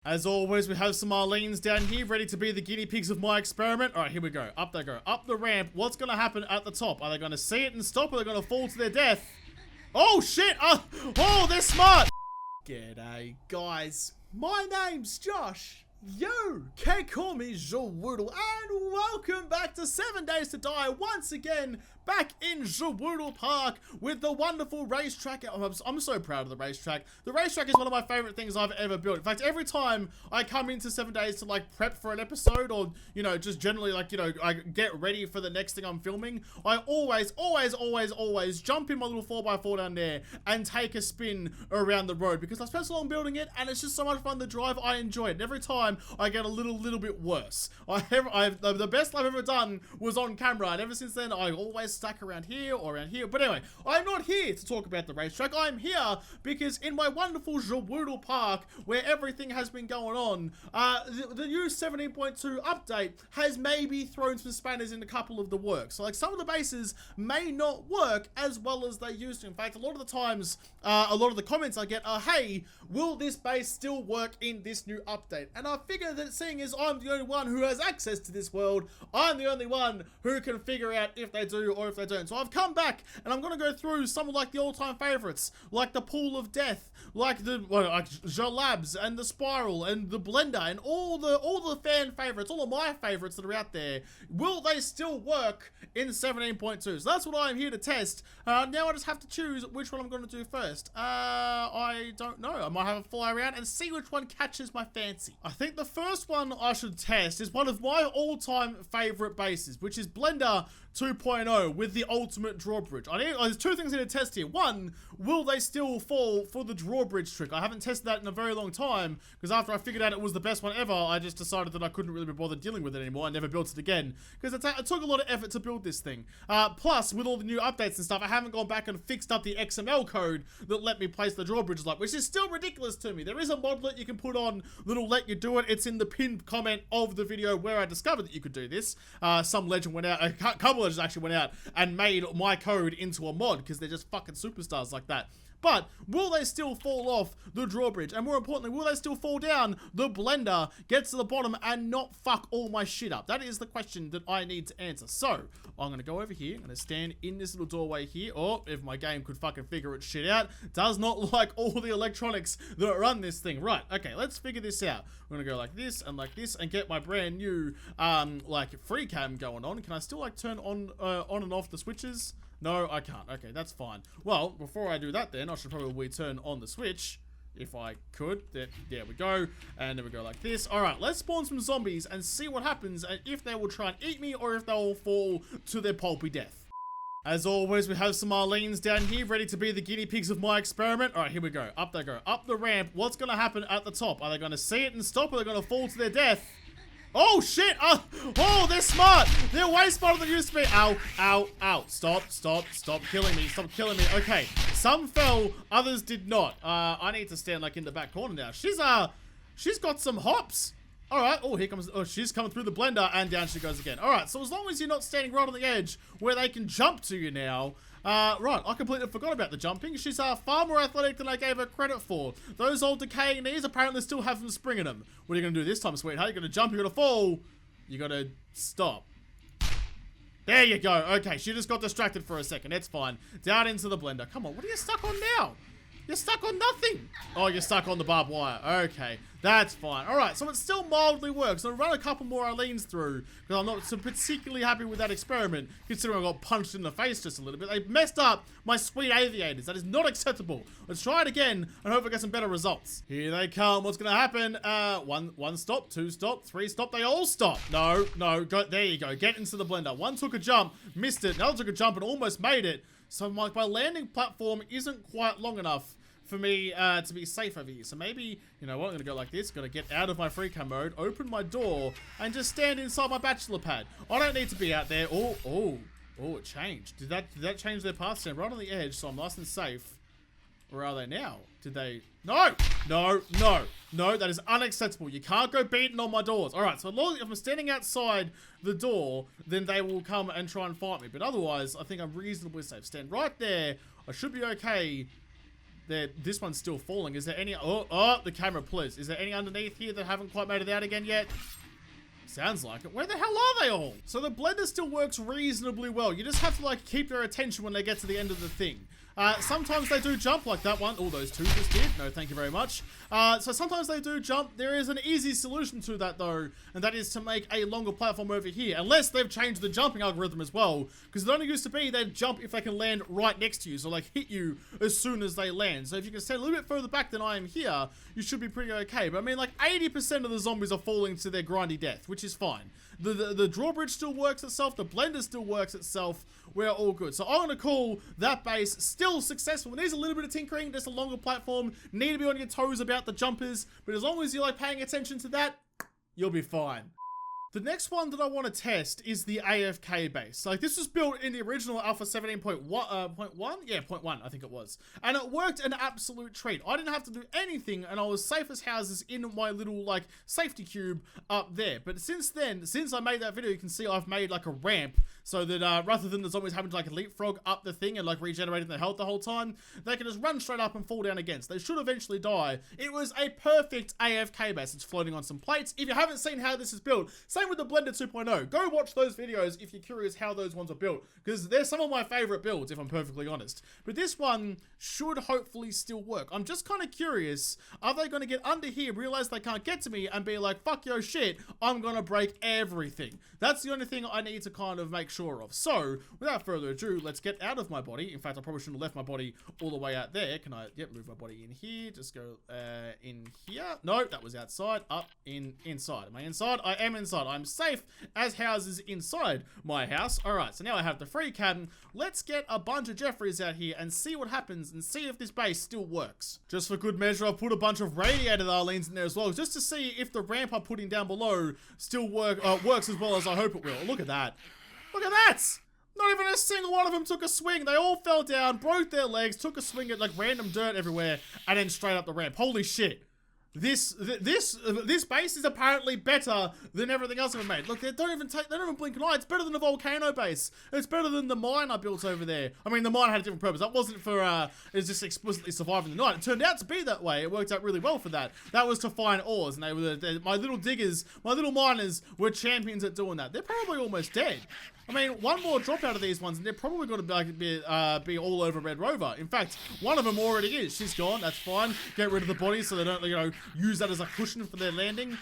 As always, we have some Marlenes down here ready to be the guinea pigs of my experiment. All right, here we go. Up they go. Up the ramp. What's going to happen at the top? Are they going to see it and stop? Or are they going to fall to their death? Oh, shit. Oh, they're smart. G'day, guys. My name's Josh. You can call me Jawoodle, and welcome back to 7 Days to Die once again, back in Jawoodle Park with the wonderful racetrack. I'm so proud of the racetrack. The racetrack is one of my favorite things I've ever built. In fact, every time I come into 7 Days to like prep for an episode, or you know, just generally like, you know, I get ready for the next thing I'm filming, I always jump in my little 4x4 down there and take a spin around the road because I spent so long building it and it's just so much fun to drive. I enjoy it. And every time I get a little bit worse. The best I've ever done was on camera, and ever since then I always stuck around here or around here. But anyway, I'm not here to talk about the racetrack. I'm here because in my wonderful Jawoodle Park, where everything has been going on, the new 17.2 update has maybe thrown some spanners in a couple of the works. So like some of the bases may not work as well as they used to. In fact, a lot of the times, a lot of the comments I get are, hey, will this base still work in this new update? And I figure that seeing as I'm the only one who has access to this world, I'm the only one who can figure out if they do or if they don't. So I've come back and I'm going to go through some of like the all-time favorites, like the Pool of Death, like the Jalabs and the Spiral and the Blender and all the fan favorites, all of my favorites that are out there. Will they still work in 17.2? So that's what I'm here to test. Now I just have to choose which one I'm going to do first. I don't know. I might have a fly around and see which one catches my fancy. I think the first one I should test is one of my all-time favorite bases, which is Blender 2.0 with the ultimate drawbridge. There's two things I need to test here. One, will they still fall for the drawbridge trick? I haven't tested that in a very long time because after I figured out it was the best one ever, I just decided that I couldn't really be bothered dealing with it anymore. I never built it again because it took a lot of effort to build this thing. Plus, with all the new updates and stuff, I haven't gone back and fixed up the XML code that let me place the drawbridges like, which is still ridiculous to me. There is a modlet you can put on that'll let you do it. It's in the pinned comment of the video where I discovered that you could do this. Some legend went out, a couple of legends actually went out and made my code into a mod because they're just fucking superstars like that. But will they still fall off the drawbridge? And more importantly, will they still fall down the blender, get to the bottom, and not fuck all my shit up? That is the question that I need to answer. So, I'm going to go over here. I'm going to stand in this little doorway here. Or, if my game could fucking figure its shit out, does not like all the electronics that run this thing. Right, okay, let's figure this out. I'm going to go like this and get my brand new, like, free cam going on. Can I still, like, turn on and off the switches? No, I can't. Okay, that's fine. Well, before I do that then, I should probably turn on the switch. If I could. There we go. And then we go like this. Alright, let's spawn some zombies and see what happens and if they will try and eat me or if they will fall to their pulpy death. As always, we have some Marlenes down here ready to be the guinea pigs of my experiment. Alright, here we go. Up they go. Up the ramp. What's going to happen at the top? Are they going to see it and stop or are they going to fall to their death? Oh, shit! Oh, they're smart! They're way smarter than they used to be! Ow, ow, ow. Stop killing me. Stop killing me. Okay, some fell, others did not. I need to stand, like, in the back corner now. She's got some hops. Alright, oh, here comes, oh, she's coming through the blender, and down she goes again. Alright, so as long as you're not standing right on the edge where they can jump to you now, right, I completely forgot about the jumping. She's far more athletic than I gave her credit for. Those old decaying knees apparently still have some spring in them. What are you going to do this time, sweetheart? You're going to jump, you're going to fall. You got to stop. There you go. Okay, she just got distracted for a second. It's fine. Down into the blender. Come on, what are you stuck on now? You're stuck on nothing. Oh, you're stuck on the barbed wire. Okay, that's fine. All right, so it still mildly works. I'll run a couple more Arlenes through because I'm not so particularly happy with that experiment, considering I got punched in the face just a little bit. They messed up my sweet aviators. That is not acceptable. Let's try it again and hope I get some better results. Here they come. What's going to happen? One stop, two stop, three stop. They all stop. No, go. There you go. Get into the blender. One took a jump, missed it. Another took a jump and almost made it. So my landing platform isn't quite long enough for me to be safe over here. So maybe, you know what, I'm going to go like this. Got to get out of my free cam mode, open my door, and just stand inside my bachelor pad. I don't need to be out there. Oh, it changed. Did that change their path? Stand right on the edge, so I'm nice and safe. Where are they now? Did they... No, that is unacceptable. You can't go beating on my doors. Alright, so as long as if I'm standing outside the door, then they will come and try and fight me. But otherwise, I think I'm reasonably safe. Stand right there. I should be okay. this one's still falling. Is there any... Oh, the camera, please. Is there any underneath here that haven't quite made it out again yet? Sounds like it. Where the hell are they all? So the blender still works reasonably well. You just have to like keep their attention when they get to the end of the thing. Sometimes they do jump like that one. Oh, those two just did. No, thank you very much. So sometimes they do jump. There is an easy solution to that though, and that is to make a longer platform over here. Unless they've changed the jumping algorithm as well, because it only used to be they'd jump if they can land right next to you, so like hit you as soon as they land. So if you can stand a little bit further back than I am here, you should be pretty okay. But I mean, like 80% of the zombies are falling to their grindy death, which is fine. The drawbridge still works itself. The blender still works itself. We're all good. So I'm going to call that base still successful. It needs a little bit of tinkering, just a longer platform. Need to be on your toes about the jumpers. But as long as you're like paying attention to that, you'll be fine. The next one that I want to test is the AFK base. Like, this was built in the original Alpha 17.1, Yeah, 0.1, I think it was. And it worked an absolute treat. I didn't have to do anything, and I was safe as houses in my little, like, safety cube up there. But since then, since I made that video, you can see I've made, like, a ramp so that, rather than the zombies having to, like, leapfrog up the thing and, like, regenerating their health the whole time, they can just run straight up and fall down again. So they should eventually die. It was a perfect AFK base. It's floating on some plates. If you haven't seen how this is built, same with the Blender 2.0. Go watch those videos if you're curious how those ones are built, because they're some of my favorite builds, if I'm perfectly honest. But this one should hopefully still work. I'm just kind of curious, are they going to get under here, realize they can't get to me, and be like, fuck your shit, I'm going to break everything? That's the only thing I need to kind of make sure of. So, without further ado, let's get out of my body. In fact, I probably shouldn't have left my body all the way out there. Can I, yep, move my body in here, just go in here. No, that was outside, up, inside. Am I inside? I am inside. I'm safe as houses inside my house. Alright, so now I have the free cabin. Let's get a bunch of Jeffreys out here and see what happens and see if this base still works. Just for good measure, I've put a bunch of radiated Arlenes in there as well, just to see if the ramp I'm putting down below still works as well as I hope it will. Look at that. Look at that! Not even a single one of them took a swing. They all fell down, broke their legs, took a swing at like random dirt everywhere, and then straight up the ramp. Holy shit. This base is apparently better than everything else I've made. Look, they don't even blink an eye. It's better than the volcano base. It's better than the mine I built over there. I mean, the mine had a different purpose. That wasn't for, it was just explicitly surviving the night. It turned out to be that way. It worked out really well for that. That was to find ores, and my little diggers, my little miners were champions at doing that. They're probably almost dead. I mean, one more drop out of these ones, and they're probably going to be all over Red Rover. In fact, one of them already is. She's gone. That's fine. Get rid of the body so they don't, you know, use that as a cushion for their landing.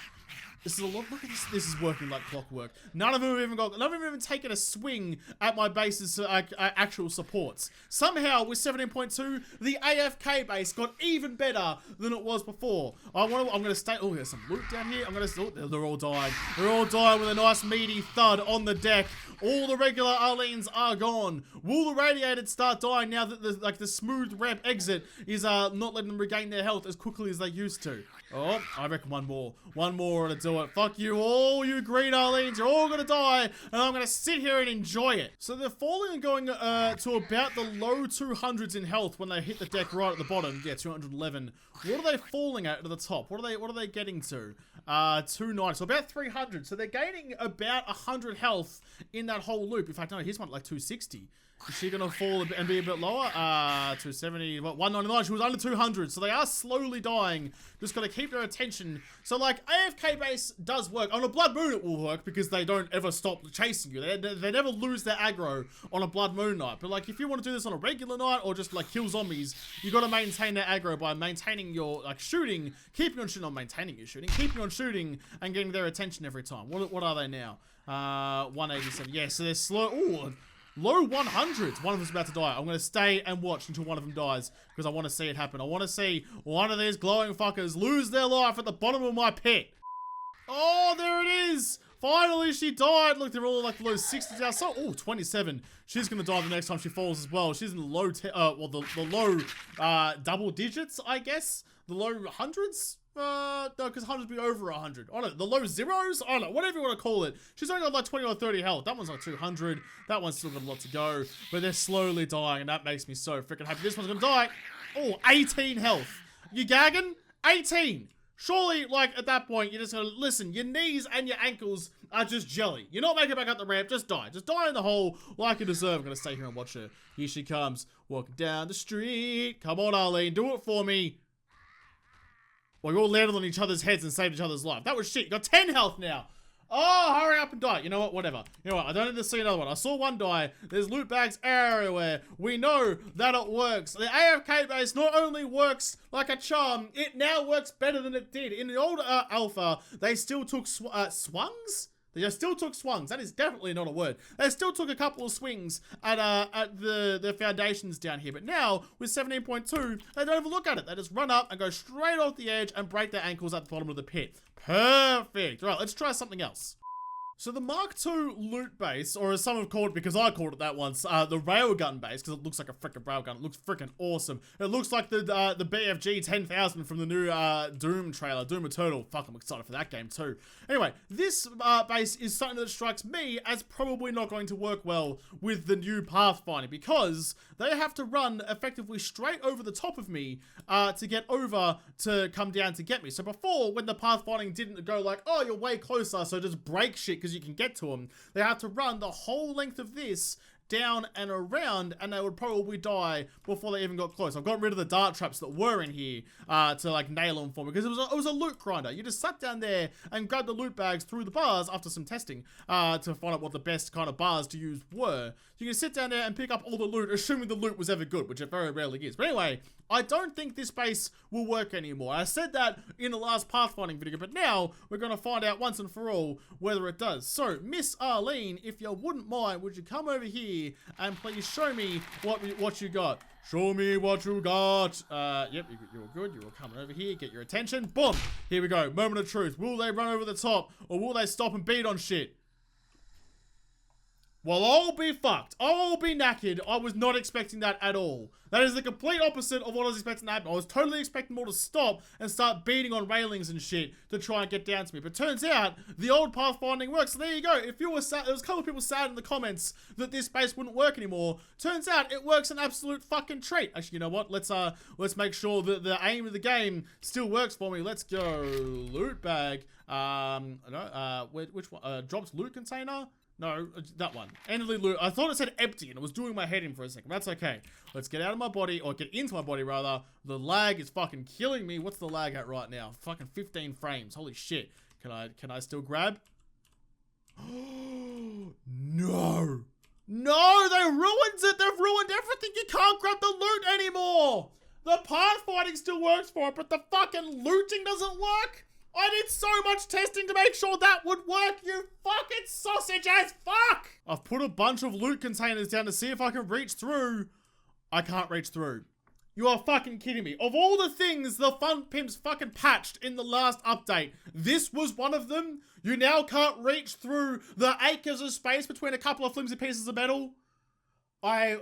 This is a lot. Look at this. This is working like clockwork. None of them have even taken a swing at my base's actual supports. Somehow, with 17.2, the AFK base got even better than it was before. I'm gonna stay. Oh, there's some loot down here. Oh, they're all dying. They're all dying with a nice meaty thud on the deck. All the regular Arlenes are gone. Will the radiated start dying now that the smooth ramp exit is not letting them regain their health as quickly as they used to? Oh, I reckon one more. One more to do it. Fuck you all, you green Arlenes. You're all gonna die, and I'm gonna sit here and enjoy it. So they're falling and going to about the low 200s in health when they hit the deck right at the bottom. Yeah, 211. What are they falling at the top? What are they getting to? 290. So about 300. So they're gaining about 100 health in that whole loop. In fact, no, here's one at like 260. Is she going to fall and be a bit lower? 270, what, 199. She was under 200. So they are slowly dying. Just got to keep their attention. So, like, AFK base does work. On a Blood Moon, it will work because they don't ever stop chasing you. They never lose their aggro on a Blood Moon night. But, like, if you want to do this on a regular night or just, like, kill zombies, you got to maintain their aggro by maintaining your, like, shooting, keeping on shooting, not maintaining your shooting, keeping on shooting and getting their attention every time. What are they now? 187. Yeah, so they're slow. Ooh. Low 100s. One of them's about to die. I'm going to stay and watch until one of them dies because I want to see it happen. I want to see one of these glowing fuckers lose their life at the bottom of my pit. Oh, there it is. Finally, she died. Look, they're all like the low 60s now. So, oh, 27. She's going to die the next time she falls as well. She's in the low, the low double digits, I guess. The low hundreds. No, because 100 would be over 100. I don't know, the low zeros? I don't know, whatever you want to call it. She's only got like 20 or 30 health. That one's like 200. That one's still got a lot to go. But they're slowly dying, and that makes me so freaking happy. This one's gonna die. Oh, 18 health. You gagging? 18. Surely, like, at that point, you're just gonna, listen, your knees and your ankles are just jelly. You're not making it back up the ramp, just die. Just die in the hole like you deserve. I'm gonna stay here and watch her. Here she comes, walking down the street. Come on, Arlene, do it for me. Well, you all landed on each other's heads and saved each other's life. That was shit. You got 10 health now. Oh, hurry up and die. You know what? Whatever. You know what? I don't need to see another one. I saw one die. There's loot bags everywhere. We know that it works. The AFK base not only works like a charm, it now works better than it did. In the old alpha, they still took swungs? They still took swungs. That is definitely not a word. They still took a couple of swings at the foundations down here. But now, with 17.2, they don't even look at it. They just run up and go straight off the edge and break their ankles at the bottom of the pit. Perfect. All right, let's try something else. So the Mark II loot base, or as some have called it, because I called it that once, the Railgun base, because it looks like a freaking railgun. It looks freaking awesome. It looks like the BFG 10,000 from the new Doom trailer, Doom Eternal. Fuck, I'm excited for that game too. Anyway, this base is something that strikes me as probably not going to work well with the new pathfinding, because they have to run effectively straight over the top of me to get over to come down to get me. So before, when the pathfinding didn't go like, oh, you're way closer, so just break shit because you can get to them, they have to run the whole length of this down and around, and they would probably die before they even got close. I've got rid of the dart traps that were in here to like nail them for me, because it was a loot grinder. You just sat down there and grabbed the loot bags through the bars after some testing to find out what the best kind of bars to use were. You can sit down there and pick up all the loot, assuming the loot was ever good, which it very rarely is. But anyway, I don't think this base will work anymore. I said that in the last pathfinding video, but now we're going to find out once and for all whether it does. So, Miss Arlene, if you wouldn't mind, would you come over here and please show me what you got? Show me what you got. Yep, you're good. You're coming over here. Get your attention. Boom. Here we go. Moment of truth. Will they run over the top, or will they stop and beat on shit? Well, I'll be fucked. I'll be knackered. I was not expecting that at all. That is the complete opposite of what I was expecting to happen. I was totally expecting them all to stop and start beating on railings and shit to try and get down to me. But turns out, the old pathfinding works. So there you go. If you were sad, there was a couple of people sad in the comments that this base wouldn't work anymore. Turns out, it works an absolute fucking treat. Actually, you know what? Let's make sure that the aim of the game still works for me. Let's go. Loot bag. Which one? Drops loot container? No, that one. Endlessly loot. I thought it said empty and it was doing my head in for a second. That's okay. Let's get out of my body, or get into my body rather. The lag is fucking killing me. What's the lag at right now? Fucking 15 frames. Holy shit. Can I still grab? No. No, they ruined it. They've ruined everything. You can't grab the loot anymore. The pathfinding still works for it, but the fucking looting doesn't work. I did so much testing to make sure that would work, you fucking sausage ass fuck! I've put a bunch of loot containers down to see if I can reach through. I can't reach through. You are fucking kidding me. Of all the things the Fun Pimps fucking patched in the last update, this was one of them? You now can't reach through the acres of space between a couple of flimsy pieces of metal? I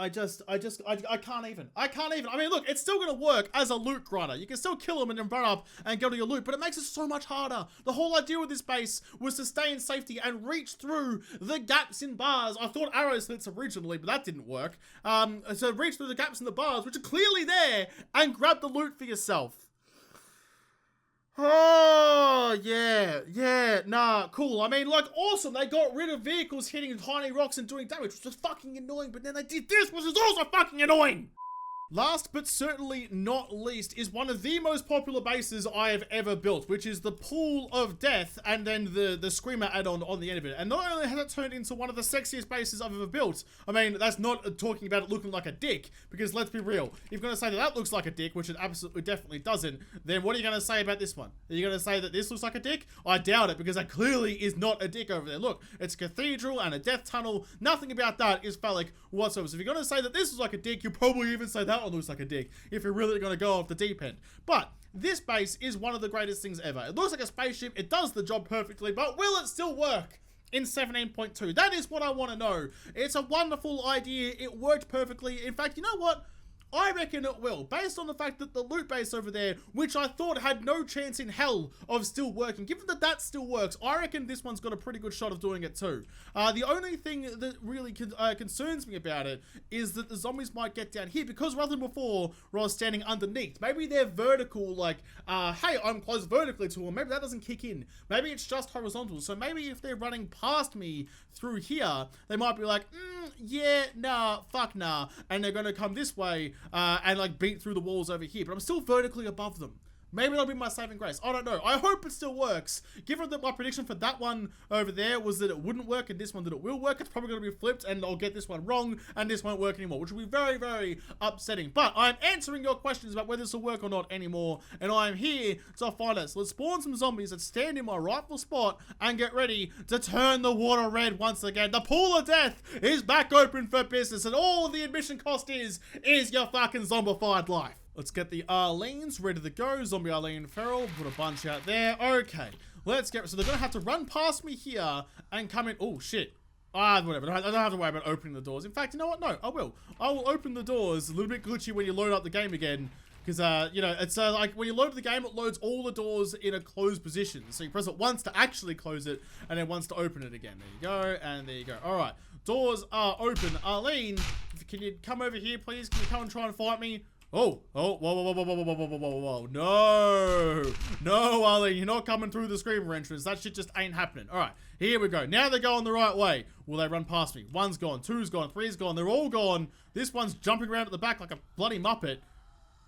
can't even. I mean, look, it's still gonna work as a loot grinder. You can still kill them and then run up and go to your loot, but it makes it so much harder. The whole idea with this base was to stay in safety and reach through the gaps in bars. I thought arrow slits originally, but that didn't work. So reach through the gaps in the bars, which are clearly there, and grab the loot for yourself. Oh, yeah, nah, cool. I mean, like, awesome. They got rid of vehicles hitting tiny rocks and doing damage, which was fucking annoying, but then they did this, which is also fucking annoying. Last but certainly not least is one of the most popular bases I have ever built, which is the Pool of Death and then the Screamer add-on on the end of it. And not only has it turned into one of the sexiest bases I've ever built, I mean, that's not talking about it looking like a dick, because let's be real, if you're going to say that that looks like a dick, which it absolutely definitely doesn't, then what are you going to say about this one? Are you going to say that this looks like a dick? I doubt it, because that clearly is not a dick over there. Look, it's a cathedral and a death tunnel. Nothing about that is phallic whatsoever. So if you're going to say that this is like a dick, you probably even say that one looks like a dick, if you're really going to go off the deep end. But this base is one of the greatest things ever. It looks like a spaceship, it does the job perfectly, but will it still work in 17.2? That is what I want to know. It's a wonderful idea, it worked perfectly. In fact, you know what? I reckon it will, based on the fact that the loot base over there, which I thought had no chance in hell of still working, given that that still works, I reckon this one's got a pretty good shot of doing it too. The only thing that really concerns me about it is that the zombies might get down here, because rather than before where I was standing underneath, maybe they're vertical, like, hey, I'm close vertically to them, maybe that doesn't kick in. Maybe it's just horizontal, so maybe if they're running past me through here, they might be like, yeah, nah, fuck nah, and they're gonna come this way, and like beat through the walls over here, but I'm still vertically above them. Maybe that'll be my saving grace. I don't know. I hope it still works. Given that my prediction for that one over there was that it wouldn't work and this one that it will work, it's probably going to be flipped and I'll get this one wrong and this won't work anymore, which will be very, very upsetting. But I'm answering your questions about whether this will work or not anymore, and I'm here to find out. So let's spawn some zombies that stand in my rightful spot and get ready to turn the water red once again. The pool of death is back open for business, and all the admission cost is your fucking zombified life. Let's get the Arlenes ready to go. Zombie Arlene Feral, put a bunch out there. Okay, let's get, so they're gonna have to run past me here and come in. Oh shit. Whatever, I don't have to worry about opening the doors. In fact, you know what? No, I will. I will open the doors. A little bit glitchy when you load up the game again, because, you know, it's like when you load the game, it loads all the doors in a closed position. So you press it once to actually close it, and then once to open it again. There you go, and there you go. All right, doors are open. Arlene, can you come over here, please? Can you come and try and fight me? Oh, whoa, no, Arlene, you're not coming through the screamer entrance. That shit just ain't happening. All right, here we go. Now they're going the right way. Will they run past me? One's gone, two's gone, three's gone. They're all gone. This one's jumping around at the back like a bloody muppet.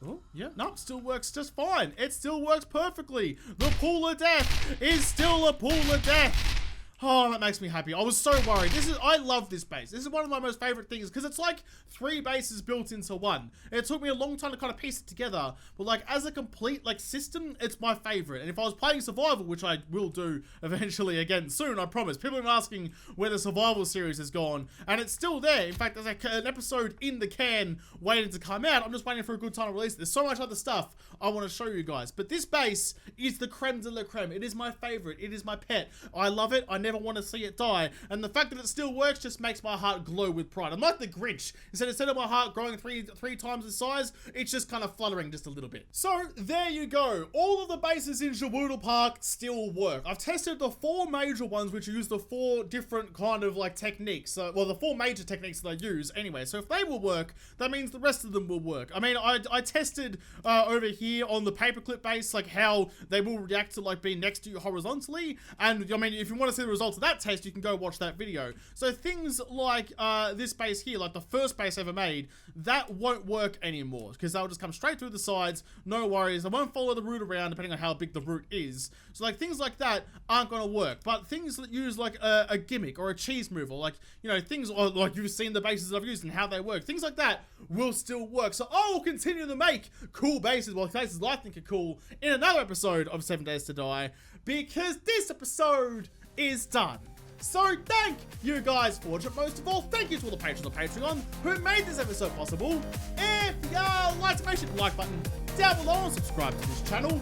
Oh, yeah, no, still works just fine. It still works perfectly. The pool of death is still a pool of death. Oh, that makes me happy. I was so worried. I love this base. This is one of my most favorite things because it's like 3 bases built into one. It took me a long time to kind of piece it together, but like as a complete like system, it's my favorite. And if I was playing survival, which I will do eventually again soon, I promise. People have been asking where the survival series has gone, and it's still there. In fact, there's like an episode in the can waiting to come out. I'm just waiting for a good time to release it. There's so much other stuff I want to show you guys, but this base is the creme de la creme. It is my favorite. It is my pet. I love it. I never want to see it die, and the fact that it still works just makes my heart glow with pride. I'm like the Grinch. Instead of my heart growing three times the size, it's just kind of fluttering just a little bit. So there you go. All of the bases in Jawoodle Park still work. I've tested the 4 major ones, which use the 4 different kind of like techniques. Well, the 4 major techniques that I use anyway. So if they will work, that means the rest of them will work. I mean, I tested over here on the paperclip base, like how they will react to like being next to you horizontally. And I mean, if you want to see the results of that test, you can go watch that video. So things like this base here, like the first base ever made, that won't work anymore because they'll just come straight through the sides, no worries. They won't follow the route around depending on how big the route is. So like things like that aren't going to work, but things that use like a gimmick or a cheese move, or like, you know, things like you've seen the bases that I've used and how they work, things like that will still work. So I will continue to make cool bases, well, bases I think are cool, in another episode of 7 Days to Die, because this episode is done. So thank you guys for watching. Most of all, thank you to all the patrons on Patreon who made this episode possible. If you like to, make sure to like button down below and subscribe to this channel.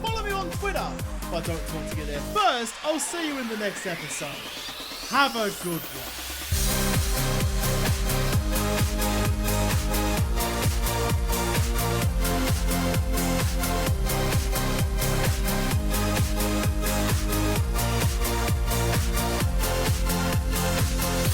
Follow me on Twitter if I don't want to get there first. I'll see you in the next episode. Have a good one.